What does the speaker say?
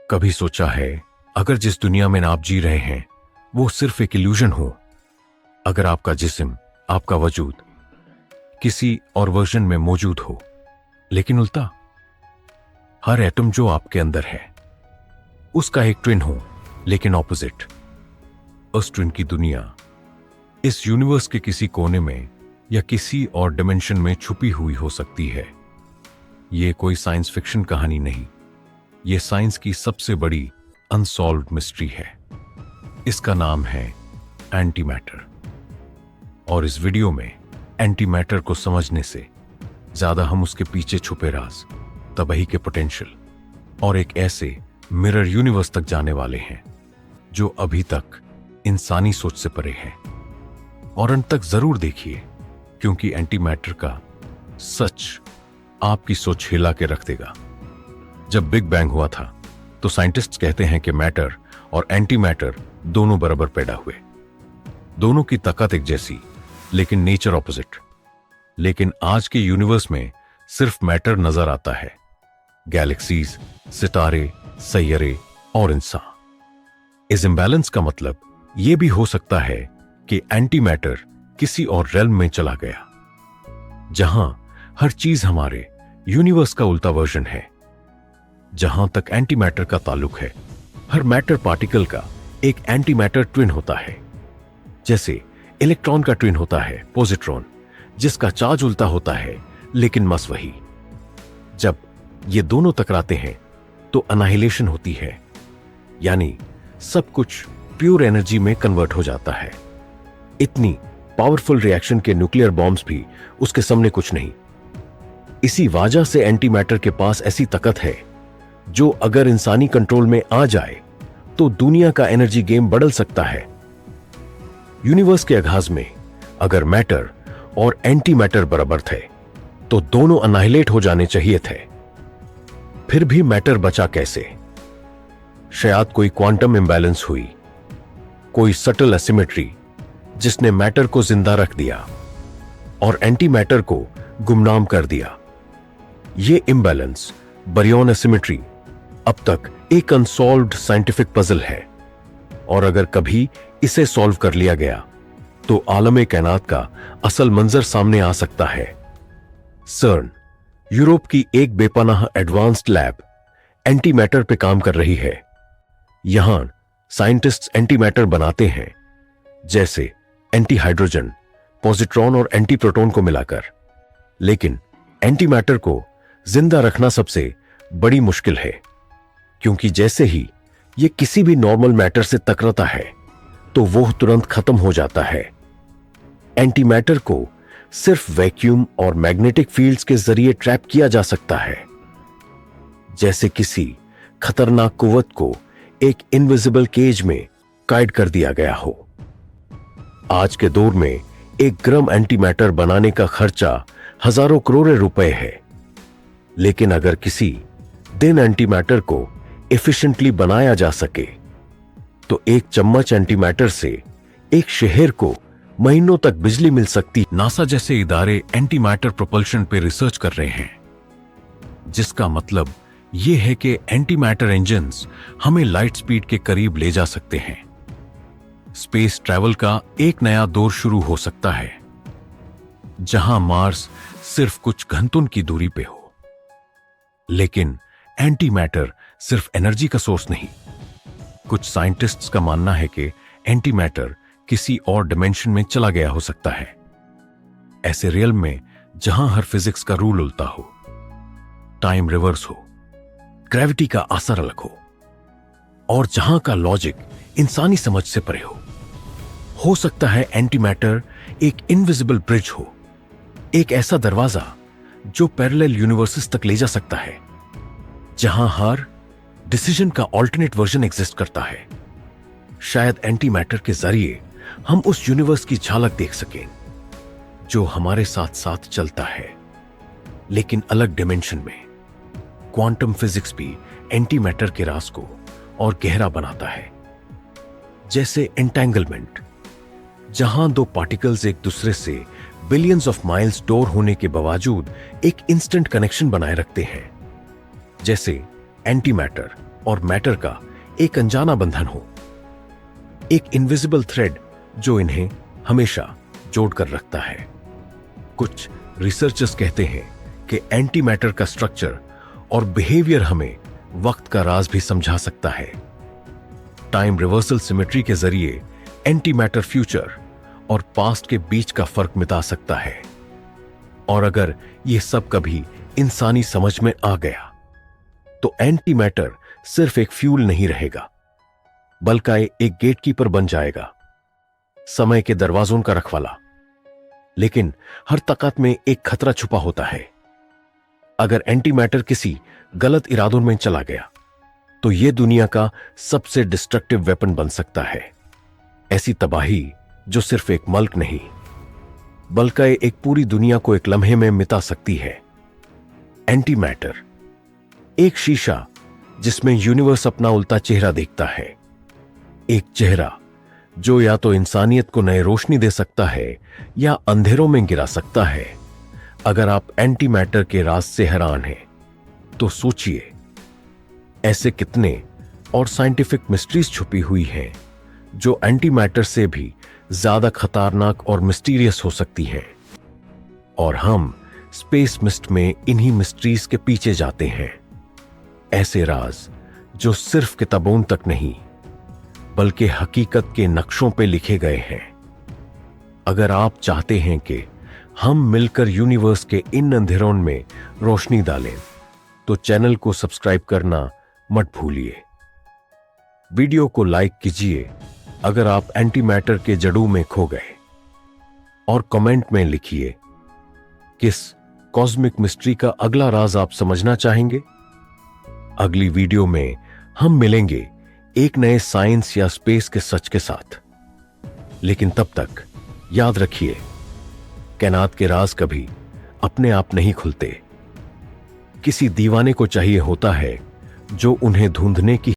कभी सोचा है अगर जिस दुनिया में आप जी रहे हैं वो सिर्फ एक इल्यूजन हो, अगर आपका जिस्म, आपका वजूद किसी और वर्जन में मौजूद हो, लेकिन उल्टा, हर एटम जो आपके अंदर है उसका एक ट्विन हो, लेकिन ऑपोजिट। उस ट्विन की दुनिया इस यूनिवर्स के किसी कोने में या किसी और डिमेंशन में छुपी हुई हो सकती है। यह कोई साइंस फिक्शन कहानी नहीं, यह साइंस की सबसे बड़ी अनसॉल्व्ड मिस्ट्री है। इसका नाम है एंटी मैटर। और इस वीडियो में एंटी मैटर को समझने से ज्यादा हम उसके पीछे छुपे राज, तबाही के पोटेंशियल और एक ऐसे मिरर यूनिवर्स तक जाने वाले हैं जो अभी तक इंसानी सोच से परे है। और अंत तक जरूर देखिए, क्योंकि एंटी मैटर का सच आपकी सोच हिला के रख देगा। जब बिग बैंग हुआ था तो साइंटिस्ट्स कहते हैं कि मैटर और एंटी मैटर दोनों बराबर पैदा हुए, दोनों की ताकत एक जैसी, लेकिन नेचर ऑपोजिट। लेकिन आज के यूनिवर्स में सिर्फ मैटर नजर आता है, गैलेक्सीज, सितारे, सैयरे और इंसान। इस इम्बैलेंस का मतलब यह भी हो सकता है कि एंटी मैटर किसी और रेल्म में चला गया, जहां हर चीज हमारे यूनिवर्स का उल्टा वर्जन है। जहां तक एंटी मैटर का ताल्लुक है, हर मैटर पार्टिकल का एक एंटी मैटर ट्विन होता है। जैसे इलेक्ट्रॉन का ट्विन होता है पॉजिट्रॉन, जिसका चार्ज उल्टा होता है लेकिन मस वही। जब ये दोनों टकराते हैं तो अनाहिलेशन होती है, यानी सब कुछ प्योर एनर्जी में कन्वर्ट हो जाता है। इतनी पावरफुल रिएक्शन के न्यूक्लियर बॉम्ब्स भी उसके सामने कुछ नहीं। इसी वजह से एंटी मैटर के पास ऐसी ताकत है जो अगर इंसानी कंट्रोल में आ जाए तो दुनिया का एनर्जी गेम बदल सकता है। यूनिवर्स के आगाज में अगर मैटर और एंटी मैटर बराबर थे तो दोनों अनाहिलेट हो जाने चाहिए थे। फिर भी मैटर बचा कैसे? शायद कोई क्वांटम इंबैलेंस हुई, कोई सटल एसिमेट्री जिसने मैटर को जिंदा रख दिया और एंटी मैटर को गुमनाम कर दिया। यह इंबैलेंस, बरियन एसिमेट्री, अब तक एक अनसॉल्व्ड साइंटिफिक पजल है। और अगर कभी इसे सॉल्व कर लिया गया तो आलम कायनात का असल मंजर सामने आ सकता है। सर्न, यूरोप की एक बेपनाह एडवांस्ड लैब, एंटी मैटर पे काम कर रही है। यहां साइंटिस्ट्स एंटी मैटर बनाते हैं, जैसे एंटी हाइड्रोजन, पॉजिट्रॉन और एंटी प्रोटॉन को मिलाकर। लेकिन एंटी मैटर को जिंदा रखना सबसे बड़ी मुश्किल है, क्योंकि जैसे ही यह किसी भी नॉर्मल मैटर से टकराता है तो वो तुरंत खत्म हो जाता है। एंटी मैटर को सिर्फ वैक्यूम और मैग्नेटिक फील्ड्स के जरिए ट्रैप किया जा सकता है, जैसे किसी खतरनाक कुव्वत को एक इनविजिबल केज में कैद कर दिया गया हो। आज के दौर में 1 ग्राम एंटी मैटर बनाने का खर्चा हजारों करोड़ रुपए है। लेकिन अगर किसी दिन एंटी मैटर को एफिशिएंटली बनाया जा सके तो 1 चम्मच एंटी मैटर से एक शहर को महीनों तक बिजली मिल सकती। नासा जैसे इदारे एंटी मैटर प्रोपल्शन पे रिसर्च कर रहे हैं, जिसका मतलब यह है कि एंटी मैटर इंजन्स हमें लाइट स्पीड के करीब ले जा सकते हैं। स्पेस ट्रैवल का एक नया दौर शुरू हो सकता है, जहां मार्स सिर्फ कुछ घंटों की दूरी पे हो। लेकिन एंटी मैटर सिर्फ एनर्जी का सोर्स नहीं। कुछ साइंटिस्ट्स का मानना है कि एंटी मैटर किसी और डिमेंशन में चला गया हो सकता है, ऐसे रियल्म में जहां हर फिजिक्स का रूल उल्टा हो, टाइम रिवर्स हो, ग्रेविटी का असर अलग हो, और जहां का लॉजिक इंसानी समझ से परे हो सकता है एंटी मैटर एक इनविजिबल ब्रिज हो, एक ऐसा दरवाजा जो पैरेलल यूनिवर्सेस तक ले जा सकता है, जहां हर डिसीजन का ऑल्टरनेट वर्जन एग्जिस्ट करता है। शायद एंटी मैटर के जरिए हम उस यूनिवर्स की झलक देख सकें जो हमारे साथ साथ चलता है, लेकिन अलग डिमेंशन में। क्वांटम फिजिक्स भी एंटी मैटर के राज को और गहरा बनाता है, जैसे एंटेंगलमेंट, जहां 2 पार्टिकल्स एक दूसरे से बिलियंस ऑफ माइल्स दूर होने के बावजूद एक इंस्टेंट कनेक्शन बनाए रखते हैं, जैसे एंटी मैटर और मैटर का एक अनजाना बंधन हो, एक इनविजिबल थ्रेड जो इन्हें हमेशा जोड़कर रखता है। कुछ रिसर्चर्स कहते हैं कि एंटी मैटर का स्ट्रक्चर और बिहेवियर हमें वक्त का राज भी समझा सकता है। टाइम रिवर्सल सिमेट्री के जरिए एंटी मैटर फ्यूचर और पास्ट के बीच का फर्क मिटा सकता है। और अगर यह सब कभी इंसानी समझ में आ गया तो एंटी मैटर सिर्फ एक फ्यूल नहीं रहेगा, बल्कि एक गेटकीपर बन जाएगा, समय के दरवाजों का रखवाला। लेकिन हर ताकत में एक खतरा छुपा होता है। अगर एंटी मैटर किसी गलत इरादों में चला गया तो यह दुनिया का सबसे डिस्ट्रक्टिव वेपन बन सकता है। ऐसी तबाही जो सिर्फ एक मुल्क नहीं बल्कि एक पूरी दुनिया को एक लम्हे में मिटा सकती है। एंटी मैटर एक शीशा जिसमें यूनिवर्स अपना उल्टा चेहरा देखता है, एक चेहरा जो या तो इंसानियत को नई रोशनी दे सकता है या अंधेरों में गिरा सकता है। अगर आप एंटी मैटर के राज से हैरान हैं तो सोचिए, ऐसे कितने और साइंटिफिक मिस्ट्रीज छुपी हुई हैं जो एंटी मैटर से भी ज्यादा खतरनाक और मिस्टीरियस हो सकती हैं। और हम स्पेस मिस्ट में इन्हीं मिस्ट्रीज के पीछे जाते हैं, ऐसे राज जो सिर्फ किताबों तक नहीं बल्कि हकीकत के नक्शों पे लिखे गए हैं। अगर आप चाहते हैं कि हम मिलकर यूनिवर्स के इन अंधेरों में रोशनी डालें तो चैनल को सब्सक्राइब करना मत भूलिए। वीडियो को लाइक कीजिए अगर आप एंटी मैटर के जड़ों में खो गए, और कमेंट में लिखिए किस कॉस्मिक मिस्ट्री का अगला राज आप समझना चाहेंगे। अगली वीडियो में हम मिलेंगे एक नए साइंस या स्पेस के सच के साथ। लेकिन तब तक याद रखिए, कायनात के राज कभी अपने आप नहीं खुलते। किसी दीवाने को चाहिए होता है जो उन्हें ढूंढने की